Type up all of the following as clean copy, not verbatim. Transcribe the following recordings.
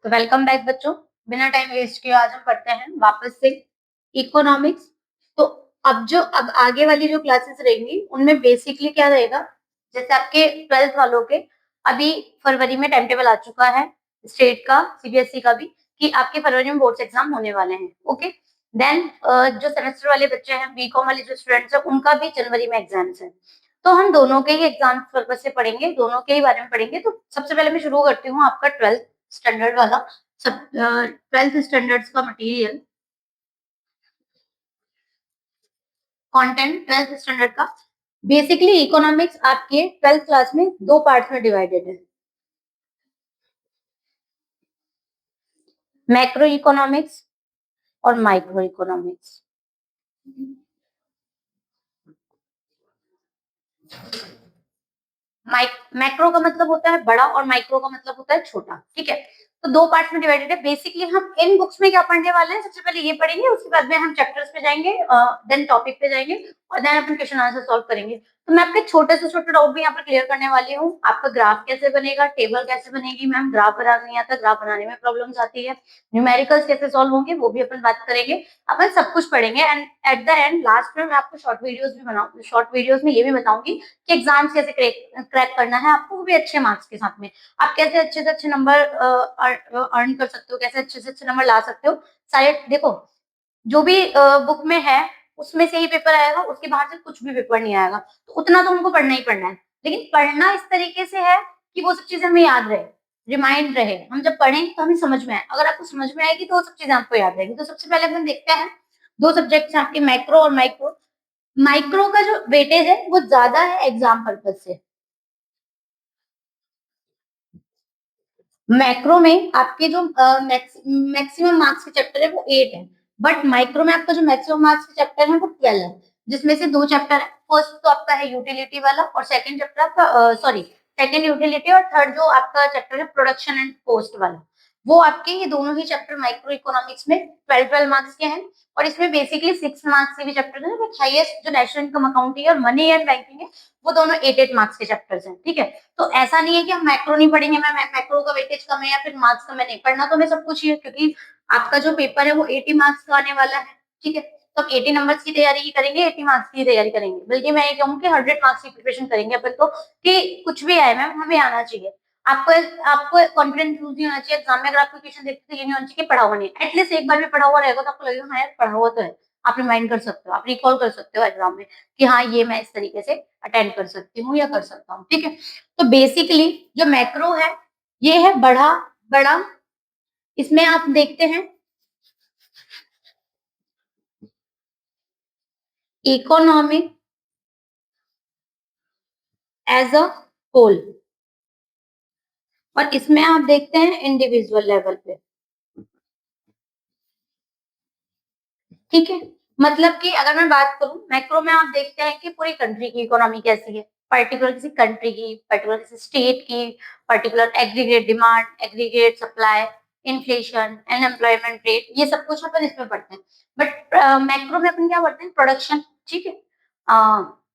तो welcome back बच्चों। बिना टाइम वेस्ट किए आज हम पढ़ते हैं वापस से इकोनॉमिक्स। तो अब आगे वाली जो क्लासेस रहेंगी उनमें बेसिकली क्या रहेगा, जैसे आपके 12th वालों के अभी फरवरी में टाइम टेबल आ चुका है, स्टेट का सीबीएसई का भी, कि आपके फरवरी में बोर्ड्स एग्जाम होने वाले हैं। ओके, देन जो सेमेस्टर वाले बच्चे हैं, बीकॉम वाले जो स्टूडेंट्स हैं, उनका भी जनवरी में एग्जाम्स है। तो हम दोनों के ही एग्जाम पर्पज से पढ़ेंगे, दोनों के ही बारे में पढ़ेंगे। तो सबसे पहले मैं शुरू करती हूँ आपका 12th स्टैंडर्ड वाला, सब 12th स्टैंडर्ड्स का मटेरियल कंटेंट। 12th स्टैंडर्ड का बेसिकली इकोनॉमिक्स आपके 12th क्लास में दो पार्ट्स में डिवाइडेड है, मैक्रो इकोनॉमिक्स और माइक्रो इकोनॉमिक्स। मैक्रो का मतलब होता है बड़ा और माइक्रो का मतलब होता है छोटा। ठीक है, तो दो पार्ट में डिवाइडेड है। बेसिकली हम इन बुक्स में क्या पढ़ने वाले हैं, सबसे पहले ये पढ़ेंगे, उसके बाद में हम चैप्टर्स पे जाएंगे, देन टॉपिक पे जाएंगे और देन अपन क्वेश्चन आंसर सॉल्व करेंगे। तो मैं आपके छोटे से छोटे डाउट भी यहाँ पर क्लियर करने वाली हूँ। आपका ग्राफ कैसे बनेगा, टेबल कैसे बनेगी, मैम ग्राफ बनाना नहीं आता, ग्राफ बनाने में प्रॉब्लम्स आती है, न्यूमेरिकल्स कैसे सॉल्व होंगे वो भी अपन बात करेंगे। अपन सब कुछ पढ़ेंगे and at the end last में मैं आपको शॉर्ट वीडियोस भी बनाऊंगी, शॉर्ट वीडियोस में ये भी बताऊंगी कि एग्जाम्स कैसे क्रैक करना है आपको, वो भी अच्छे मार्क्स के साथ में। आप कैसे अच्छे से अच्छे नंबर अर्न कर सकते हो, कैसे अच्छे से अच्छे नंबर ला सकते हो। सारे देखो, जो भी बुक में है उसमें से ही पेपर आएगा, उसके बाहर से कुछ भी पेपर नहीं आएगा। तो उतना तो हमको पढ़ना ही पढ़ना है, लेकिन पढ़ना इस तरीके से है कि वो सब चीजें हमें याद रहे, रिमाइंड रहे। हम जब पढ़ें तो हमें समझ में आए, अगर आपको समझ में आएगी तो वो सब चीजें आपको याद रहेगी। तो सबसे पहले हम देखते हैं दो सब्जेक्ट हैं आपके, मैक्रो और माइक्रो। माइक्रो का जो वेटेज है वो ज्यादा है एग्जाम पर्पज से। मैक्रो में आपके जो मैक्सिमम मार्क्स के चैप्टर है वो 8 है, बट माइक्रो में आपका जो मैक्सिमम मार्क्स के चैप्टर है वो 12 है, जिसमें से दो चैप्टर है। फर्स्ट तो आपका है यूटिलिटी वाला और सेकंड चैप्टर आपका सॉरी, सेकंड यूटिलिटी और थर्ड जो आपका चैप्टर है प्रोडक्शन एंड कॉस्ट वाला। वो आपके ये दोनों ही चैप्टर माइक्रो इकोनॉमिक्स में 12 मार्क्स के हैं। और इसमें बेसिकली 6 मार्क्स के भी चैप्टर है, बट हाईएस्ट जो नेशनल इनकम अकाउंटिंग है और मनी एंड बैंकिंग है वो दोनों 8 मार्क्स के चैप्टर्स हैं। ठीक है, तो ऐसा नहीं है कि हम मैक्रो नहीं पढ़ेंगे, मैं मैक्रो का वेटेज कम है या फिर मार्क्स कम है, नहीं पढ़ना तो हमें सब कुछ ही है, क्योंकि आपका जो पेपर है वो 80 मार्क्स का आने वाला है। ठीक है, तो हम 80 नंबर्स की तैयारी करेंगे, 80 मार्क्स की तैयारी करेंगे, बल्कि मैं ये कहूँ कि 100 मार्क्स की प्रिपरेशन करेंगे अपन तो, कि कुछ भी आए मैम हमें आना चाहिए। आपको आपको कॉन्फिडेंस लूज नहीं होना चाहिए एग्जाम में। अगर आपको क्वेश्चन देखते तो ये नहीं होना चाहिए कि पढ़ा हुआ नहीं, एटलीस्ट एक बार भी पढ़ा हुआ रहेगा तो आपको लगेगा हाँ यार पढ़ा हुआ तो है। आप रिमाइंड कर सकते हो, आप रिकॉल कर सकते हो एग्जाम में कि हाँ ये मैं इस तरीके से अटेंड कर सकती हूँ या कर सकता हूँ। ठीक है, तो बेसिकली जो मैक्रो है ये है बड़ा बड़ा। इसमें आप देखते हैं इकोनॉमिक एज अ होल, और इसमें आप देखते हैं इंडिविजुअल लेवल पे। ठीक है, मतलब कि अगर मैं बात करूं मैक्रो में, आप देखते हैं कि पूरी कंट्री की इकोनॉमी कैसी है, पर्टिकुलर किसी कंट्री की, पर्टिकुलर किसी स्टेट की, particular aggregate demand, aggregate supply, inflation, unemployment rate, ये सब कुछ अपन इसमें पढ़ते हैं। बट मैक्रो में अपन क्या पढ़ते हैं, प्रोडक्शन। ठीक है,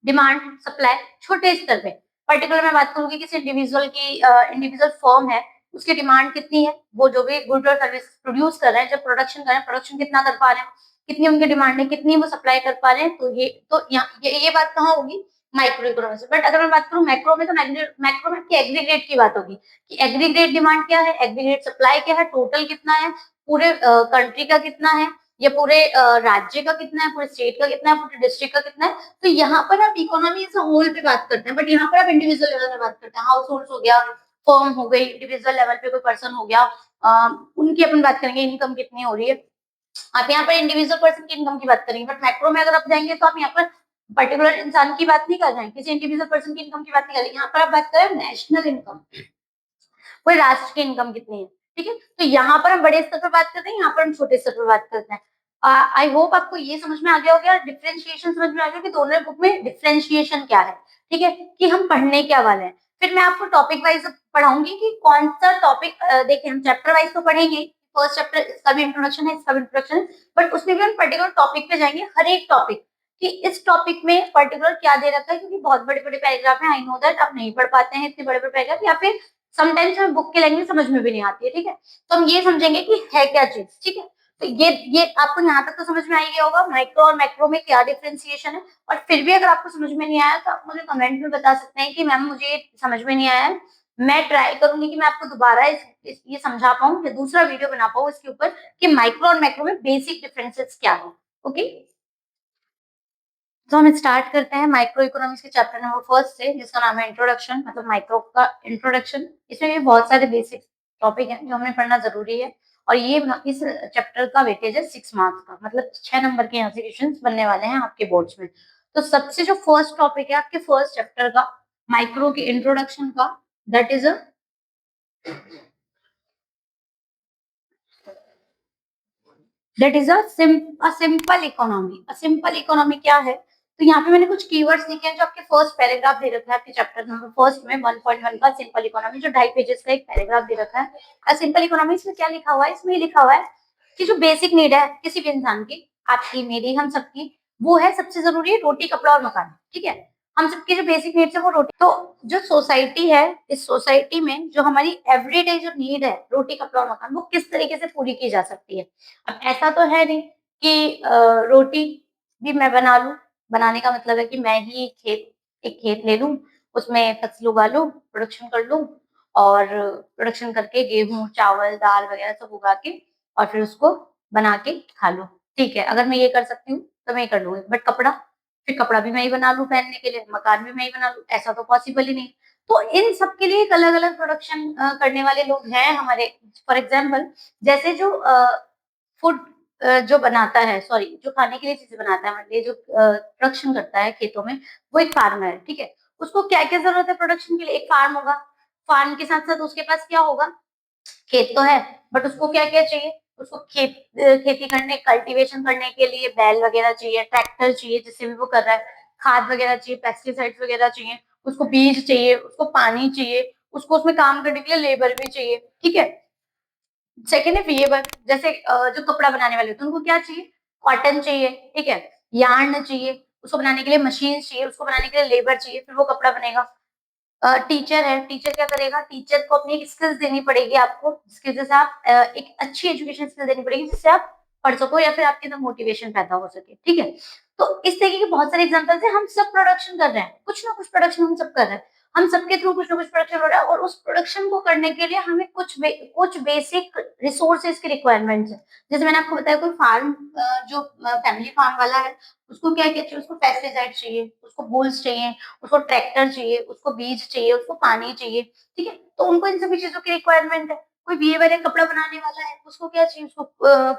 डिमांड सप्लाई छोटे स्तर पे। पर्टिकुलर मैं बात करूंगी किसी इंडिविजुअल की, इंडिविजुअल फर्म है, उसकी डिमांड कितनी है, वो जो भी गुड और सर्विस प्रोड्यूस कर रहे हैं, जब प्रोडक्शन कर रहे हैं, प्रोडक्शन कितना कर पा रहे हैं, कितनी उनकी डिमांड है, कितनी वो सप्लाई कर पा रहे हैं। तो ये बात कहाँ होगी, माइक्रो इकोनॉमिक्स। बट अगर मैं बात करूं मैक्रो में, तो मैक्रो में आपकी एग्रीगेट की बात होगी कि एग्रीगेट डिमांड क्या है, एग्रीगेट सप्लाई क्या है, टोटल कितना है, पूरे कंट्री का कितना है, या पूरे राज्य का कितना है, पूरे स्टेट का कितना है, पूरे डिस्ट्रिक्ट का कितना है। तो यहाँ पर आप इकोनॉमी एज होल पे बात करते हैं, बट यहाँ पर आप इंडिविजुअल लेवल में बात करते हैं। हाउस होल्ड हो गया, फर्म हो गई, इंडिविजुअल लेवल पे कोई पर्सन हो गया, उनकी अपन बात करेंगे, इनकम कितनी हो रही है। आप यहाँ पर इंडिविजुअल पर्सन की इनकम की बात करेंगे, बट मैक्रो में अगर आप जाएंगे तो आप यहाँ पर पर्टिकुलर इंसान की बात नहीं कर रहे हैं, किसी इंडिविजुअल पर्सन की इनकम की बात नहीं कर रहे, यहाँ पर आप बात करें नेशनल इनकम, कोई राष्ट्र की इनकम कितनी है। ठीक है, तो यहाँ पर हम बड़े स्तर पर बात करते हैं, यहाँ पर हम छोटे स्तर पर बात करते हैं। आई होप आपको ये समझ में आ गया होगा, डिफरेंशिएशन समझ में आ गया कि दोनों बुक में डिफरेंशिएशन क्या है। ठीक है, कि हम पढ़ने क्या वाले हैं। फिर मैं आपको टॉपिक वाइज पढ़ाऊंगी कि कौन सा टॉपिक, देखिए हम चैप्टर वाइज तो पढ़ेंगे, फर्स्ट चैप्टर इसका भी इंट्रोडक्शन है, इसका भी इंट्रोडक्शन है, बट उसमें भी हम पर्टिकुलर टॉपिक पे जाएंगे, हर एक टॉपिक कि इस टॉपिक में पर्टिकुलर क्या दे रखा है, क्योंकि बहुत बड़े बड़े पैराग्राफ है। आई नो दैट आप नहीं पढ़ पाते हैं इतने बड़े बड़े पैराग्राफ, या फिर समटाइम्स हमें बुक की लैंग्वेज समझ में भी नहीं आती है, ठीक है? तो हम ये समझेंगे कि है क्या चीज़, ठीक है? तो ये आपको यहाँ तक तो समझ में आ ही गया होगा माइक्रो और मैक्रो में क्या डिफरेंशिएशन है। और फिर भी अगर आपको समझ में नहीं आया तो आप मुझे कमेंट में बता सकते हैं कि मैम मुझे ये समझ में नहीं आया है। मैं ट्राई करूँगी कि मैं आपको दोबारा इस ये समझा पाऊँ या दूसरा वीडियो बना पाऊँ इसके ऊपर कि माइक्रो और मैक्रो में बेसिक डिफरेंसेस क्या हैं, ओके? तो हम स्टार्ट करते हैं माइक्रो इकोनॉमिक्स के चैप्टर नंबर फर्स्ट से, जिसका नाम है इंट्रोडक्शन, मतलब माइक्रो का इंट्रोडक्शन। इसमें भी बहुत सारे बेसिक टॉपिक हैं जो हमें पढ़ना जरूरी है। और ये इस चैप्टर का वेटेज है 6 मार्क्स का, मतलब 6 नंबर के यहाँ से क्वेश्चन बनने वाले हैं आपके बोर्ड्स में। तो सबसे जो फर्स्ट टॉपिक है आपके फर्स्ट चैप्टर का, माइक्रो के इंट्रोडक्शन का, that is a simple economy. A simple economy क्या है? तो यहाँ पे मैंने कुछ कीवर्ड्स लिखे हैं जो आपके फर्स्ट पैराग्राफ दे रखा है आपके चैप्टर नंबर फर्स्ट में 1.1 का सिंपल इकोनॉमी, जो 2.5 पेजेस का एक पैराग्राफ दे रखा है। अ सिंपल इकोनॉमी, इसमें क्या लिखा हुआ है? इसमें लिखा हुआ है कि जो बेसिक नीड है किसी भी इंसान की, आपकी, मेरी, हम सबकी, वो है सबसे जरूरी है रोटी, कपड़ा और मकान, ठीक है? हम सबकी जो बेसिक नीड्स है वो रोटी। तो जो सोसाइटी है, इस सोसाइटी में जो हमारी एवरीडे जो नीड है रोटी, कपड़ा और मकान, वो किस तरीके से पूरी की जा सकती है? अब ऐसा तो है नहीं कि रोटी भी मैं बना लूं। बनाने का मतलब है कि मैं ही एक खेत ले लूं, उसमें फसल उगा लूं, प्रोडक्शन कर लूं, और प्रोडक्शन करके गेहूं, चावल, दाल वगैरह सब उगा के और फिर उसको बना के खा लूं। ठीक है, अगर मैं ये कर सकती हूँ तो मैं ये कर लूंगी। बट कपड़ा, फिर कपड़ा भी मैं ही बना लूं पहनने के लिए, मकान भी मैं ही बना लूं, ऐसा तो पॉसिबल ही नहीं। तो इन सब के लिए एक अलग अलग प्रोडक्शन करने वाले लोग हैं हमारे। फॉर एग्जाम्पल, जैसे जो फूड जो बनाता है, सॉरी, जो खाने के लिए चीजें बनाता है हमारे लिए, जो प्रोडक्शन करता है खेतों में, वो एक फार्मर है, ठीक है? उसको क्या क्या जरूरत है प्रोडक्शन के लिए? एक फार्म होगा, फार्म के साथ साथ उसके पास क्या होगा? खेत तो है, बट उसको क्या क्या चाहिए? उसको खेती करने, कल्टीवेशन करने के लिए बैल वगैरह चाहिए, ट्रैक्टर चाहिए जिससे भी वो कर रहा है, खाद वगैरह चाहिए, पेस्टिसाइड्स वगैरह चाहिए, उसको बीज चाहिए, उसको पानी चाहिए, उसको उसमें काम करने के लिए लेबर भी चाहिए, ठीक है? सेकेंड है वेबर, जैसे जो कपड़ा बनाने वाले होते हैं उनको क्या चाहिए? कॉटन चाहिए, ठीक है? यार्न चाहिए, उसको बनाने के लिए मशीन चाहिए, उसको बनाने के लिए लेबर चाहिए, फिर वो कपड़ा बनेगा। टीचर है, टीचर क्या करेगा? टीचर को अपनी एक स्किल्स देनी पड़ेगी आपको, जिसकी वजह से आप एक अच्छी एजुकेशन स्किल देनी पड़ेगी जिससे आप पढ़ सको या फिर आपके अंदर मोटिवेशन पैदा हो सके, ठीक है? तो इस तरीके के बहुत सारे एग्जांपल्स हैं। हम सब प्रोडक्शन कर रहे हैं, कुछ ना कुछ प्रोडक्शन हम सब कर रहे हैं, हम सबके थ्रू कुछ ना कुछ प्रोडक्शन हो रहा है, और उस प्रोडक्शन को करने के लिए हमें कुछ बेसिक रिसोर्सेज की रिक्वायरमेंट्स है। जैसे मैंने आपको बताया, कोई फार्म, जो फैमिली फार्म वाला है, उसको क्या क्या चाहिए? उसको पेस्टिसाइड चाहिए, उसको बुल्स चाहिए, उसको ट्रैक्टर चाहिए, उसको बीज चाहिए, उसको पानी चाहिए, ठीक है? तो उनको इन सभी चीजों की रिक्वायरमेंट है। कोई वीवर है, कपड़ा बनाने वाला है, उसको क्या चाहिए? उसको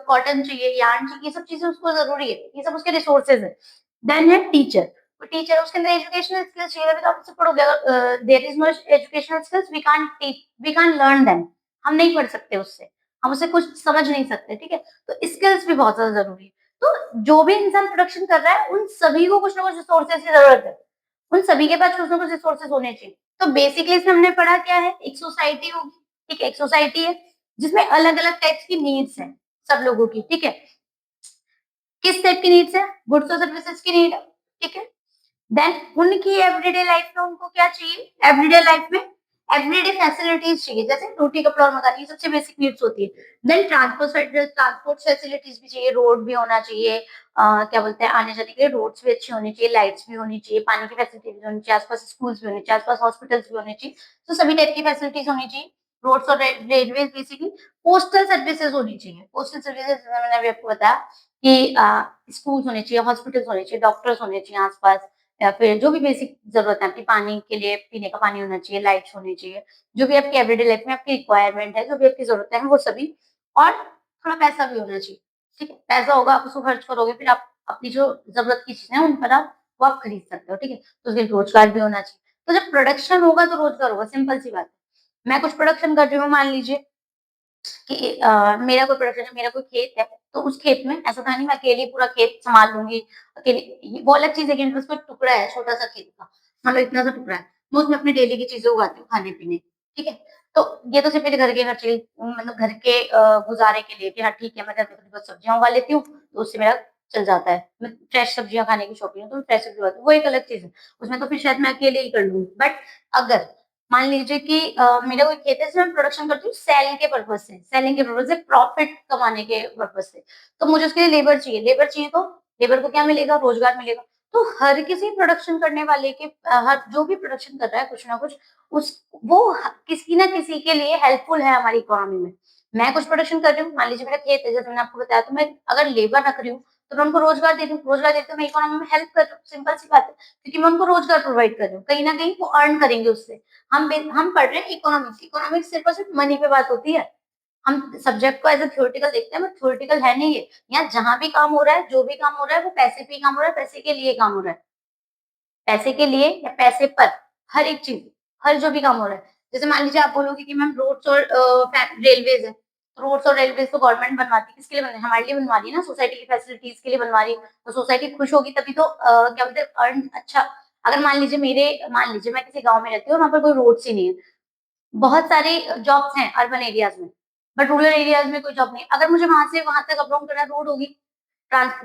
कॉटन चाहिए, यार्न चाहिए, ये सब चीजें उसको जरूरी है, ये सब उसके रिसोर्सेज है। देन है टीचर। तो टीचर, उसके अंदर एजुकेशनल स्किल्स चाहिए, तो आप उससे पढ़ोगे। अगर there is no educational skills, we can't learn them. हम नहीं पढ़ सकते उससे, हम उससे कुछ समझ नहीं सकते, ठीक है? तो स्किल्स भी बहुत ज्यादा जरूरी है। तो जो भी इंसान प्रोडक्शन कर रहा है, उन सभी को कुछ ना कुछ रिसोर्सेज की जरूरत है, उन सभी के पास कुछ ना कुछ रिसोर्सेज होने चाहिए। तो बेसिकली इसमें हमने पढ़ा क्या है? एक सोसाइटी होगी, ठीक है? एक सोसाइटी है जिसमें अलग अलग टाइप्स की नीड्स हैं सब लोगों की, ठीक है? किस टाइप की नीड्स है? गुड्स और सर्विसेज की नीड है, ठीक है? देन उनकी एवरीडे लाइफ में उनको क्या चाहिए? एवरीडे लाइफ में एवरीडे फैसिलिटीज चाहिए, जैसे रोटी, कपड़ा और मकान, ये सबसे बेसिक नीड्स होती है। देन ट्रांसपोर्ट फैसिलिटीज भी चाहिए, रोड भी होना चाहिए, क्या बोलते हैं, आने जाने के लिए रोड्स भी अच्छी होनी चाहिए, लाइट्स भी होनी चाहिए, पानी की फैसिलिटीज भी होनी चाहिए, आसपास स्कूल्स भी होने चाहिए, आसपास हॉस्पिटल्स भी होने चाहिए। तो सभी टाइप की फैसिलिटीज होनी चाहिए। रोड्स और रेलवे बेसिकली। पोस्टल सर्विसेज होनी चाहिए। पोस्टल सर्विसेज मैंने अभी आपको बताया कि स्कूल्स होने चाहिए, हॉस्पिटल्स होने चाहिए, डॉक्टर्स होने चाहिए आसपास, या फिर जो भी बेसिक जरूरत है आपकी, पानी के लिए पीने का पानी होना चाहिए, लाइट्स होनी चाहिए, जो भी आपकी एवरीडे लाइफ में आपकी रिक्वायरमेंट है, जो भी आपकी जरूरत है वो सभी। और थोड़ा पैसा भी होना चाहिए, ठीक है? पैसा होगा, आप उसको खर्च करोगे, फिर आप अपनी जो जरूरत की चीजें हैं उन पर आप वो आप खरीद सकते हो, ठीक है? तो उसके लिए रोजगार भी होना चाहिए। तो जब प्रोडक्शन होगा तो रोजगार होगा, सिंपल सी बात है। मैं कुछ प्रोडक्शन कर रही हूँ, मान लीजिए कि मेरा कोई प्रोडक्शन है, मेरा कोई खेत है, तो उस खेत में ऐसा था नहीं मैं अकेली पूरा खेत संभाल लूंगी, अकेली। वो अलग चीज है कि उसमें टुकड़ा है छोटा सा खेत का, मतलब इतना सा टुकड़ा है, मैं उसमें अपनी डेली की चीजें उगाती हूँ खाने पीने, ठीक है? तो ये तो सिर्फ मेरे घर के खर्चे, मतलब घर के गुजारे के लिए कि हाँ ठीक है, मैं घर में थोड़ी बहुत सब्जियां उगा लेती हूँ तो उससे मेरा चल जाता है। मैं फ्रेश सब्जियां खाने की शौकीन हूँ तो फ्रेश सब्जी उगाती हूँ, वो एक अलग चीज है। उसमें तो फिर शायद मैं अकेले ही कर लूंगी। बट अगर मान लीजिए कि मेरा कोई खेत है जिसमें मैं प्रोडक्शन करती हूँ सेलिंग के पर्पज़ से, प्रॉफिट कमाने के पर्पज़ से। तो मुझे उसके लिए लेबर चाहिए तो लेबर को क्या मिलेगा? रोज़गार मिलेगा। तो हर किसी प्रोडक्शन करने वाले के हर जो भी प्रोडक्शन कर रहा है कुछ ना कुछ उस वो किसी ना किसी के लिए हेल्पफुल है हमारी इकोनॉमी में। मैं कुछ प्रोडक्शन कर रही हूँ, मान लीजिए मेरा खेत है जैसे मैंने आपको बताया, तो मैं अगर लेबर रख रही हूँ, तो मैं उनको रोज़गार दे रही हूँ, रोज़गार देते हुए मैं इकोनॉमी में हेल्प कर रही हूँ, सिंपल सी बात है। क्योंकि मैं उनको रोज़गार प्रोवाइड कर रही हूँ, कहीं न कहीं वो अर्न करेंगे उससे। हम पढ़ रहे हैं इकोनॉमिक्स, इकोनॉमिक्स सिर्फ़ और सिर्फ़ मनी पे बात होती है। हम सब्जेक्ट को एज़ अ थ्योरेटिकल देखते हैं, बट थ्योरेटिकल है नहीं ये। यहाँ जहाँ भी काम हो रहा है, जो भी काम हो रहा है, वो पैसे पे ही काम हो रहा है, पैसे के लिए काम हो रहा है। पैसे के लिए या पैसे पर, हर एक चीज़, हर जो भी काम हो रहा है। जैसे मान लीजिए आप बोलोगे कि मैम रोड्स और रेलवेज़ है। रोड्स और रेलवेज़ तो गवर्नमेंट बनवाती है, किसके लिए बन हमारे लिए बनवा रही है ना, सोसाइटी की फैसिलिटीज़ के लिए बनवा रही है। तो सोसाइटी खुश होगी तभी तो क्या बोलते हैं अर्न अच्छा अगर मान लीजिए मैं किसी गाँव में रहती हूँ और वहाँ पर कोई रोड्स ही नहीं है। बहुत सारे जॉब्स हैं अर्बन एरियाज़ में, बट रूरल एरियाज़ में कोई जॉब नहीं है। अगर मुझे वहाँ से वहाँ तक अप डाउन करना है, रोड होगी,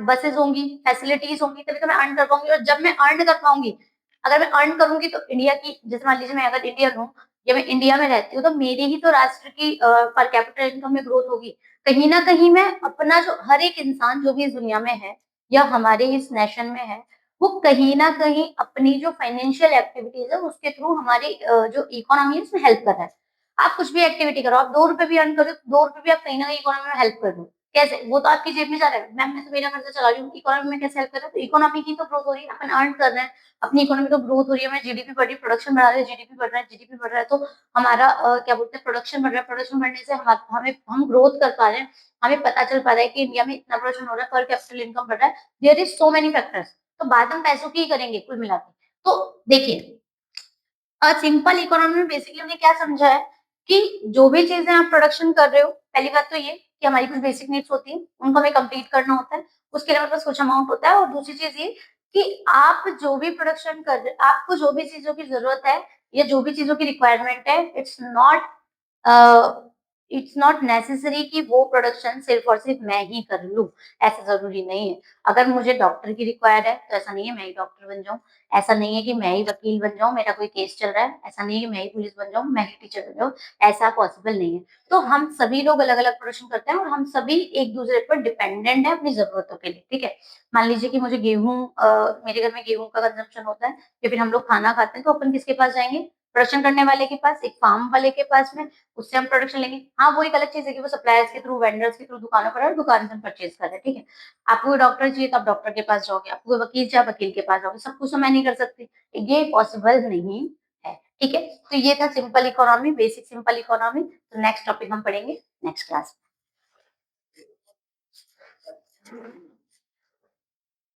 बसेज़ होंगी, फैसिलिटीज़ होंगी, तभी तो मैं अर्न कर पाऊँगी और जब मैं अर्न कर पाऊँगी, अगर मैं अर्न करूँगी तो इंडिया की जैसे मान लीजिए मैं अगर इंडियन हूँ या मैं इंडिया में रहती हूँ, तो मेरे ही तो राष्ट्र की पर कैपिटा इनकम में ग्रोथ होगी। कहीं न कहीं मैं अपना जो हर एक इंसान जो भी इस दुनिया में है या हमारे इस नेशन में है, वो कहीं न कहीं अपनी जो फाइनेंशियल एक्टिविटीज़ है उसके थ्रू हमारी जो इकोनॉमी है उसमें हेल्प कर रहा है। आप कुछ भी एक्टिविटी करो, आप ₹2 भी अर्न कर रहे हो, ₹2 भी आप कहीं न कहीं इकोनॉमी में हेल्प कर रहे हो। कैसे? वो तो आपकी जेब में जा रहा है। मैम मैं तो मेरा खर्चा चला रही हूँ, इकोनॉमी में कैसे हेल्प कर रहा है? तो इकोनॉमी की तो ग्रोथ हो रही है, अपन अर्न कर रहे हैं, अपनी इकोनॉमी तो ग्रोथ हो रही है, हमारी जीडीपी बढ़ रही है, प्रोडक्शन बढ़ा रहे हैं, जीडीपी बढ़ रहा है तो हमारा क्या बोलते हैं प्रोडक्शन बढ़ रहा है, प्रोडक्शन बढ़ने से हम ग्रोथ कर पा रहे हैं, हमें पता चल पा रहा है कि इंडिया में इतना प्रोडक्शन हो रहा है, पर कैपिटल इनकम बढ़ रहा है। There is so many factors तो बात हम पैसों की ही करेंगे कुल मिला के। तो देखिए सिंपल इकोनॉमी में बेसिकली हमने क्या समझा है कि जो भी चीज़ें आप प्रोडक्शन कर रहे हो, पहली बात तो ये कि हमारी कुछ बेसिक नीड्स होती हैं, उनको हमें कंप्लीट करना होता है। उसके लिए हमारे पास कुछ अमाउंट होता है और दूसरी चीज़ ये कि आप जो भी प्रोडक्शन कर रहे आपको जो भी चीज़ों की ज़रूरत है या जो भी चीज़ों की रिक्वायरमेंट है, अ, इट्स नॉट नेसेसरी कि वो प्रोडक्शन सिर्फ़ और सिर्फ़ मैं ही कर लूँ, ऐसा ज़रूरी नहीं है। अगर मुझे डॉक्टर की रिक्वायर है, तो ऐसा नहीं है मैं ही डॉक्टर बन जाऊँ। ऐसा नहीं है कि मैं ही वकील बन जाऊँ, मेरा कोई केस चल रहा है, ऐसा नहीं है कि मैं ही पुलिस बन जाऊँ, मैं ही टीचर बन जाऊँ, ऐसा पॉसिबल नहीं है। तो हम सभी लोग अलग-अलग प्रोफ़ेशन करते हैं और हम सभी एक-दूसरे पर डिपेंडेंट हैं अपनी ज़रूरतों के लिए, ठीक है? मान लीजिए कि मुझे मेरे घर में गेहूँ का कंज़म्पशन होता है या फिर हम लोग खाना खाते हैं, तो अपन किसके पास जाएँगे? प्रोडक्शन करने वाले के पास, एक फार्म वाले के पास में, उससे हम प्रोडक्शन लेंगे। हाँ, वो एक अलग चीज़ है कि वो सप्लायर्स के थ्रू, वेंडर्स के थ्रू दुकानों पर है और दुकान से हम परचेज़ कर रहे हैं, ठीक है? आपको कोई डॉक्टर चाहिए तो आप डॉक्टर के पास जाओगे, आपको कोई वकील चाहिए आप वकील के पास जाओगे, सब कुछ तो मैं नहीं कर सकती। ये पॉसिबल नहीं है, ठीक है? तो ये था simple economy, basic simple economy. तो नेक्स्ट टॉपिक हम पढ़ेंगे नेक्स्ट क्लास में।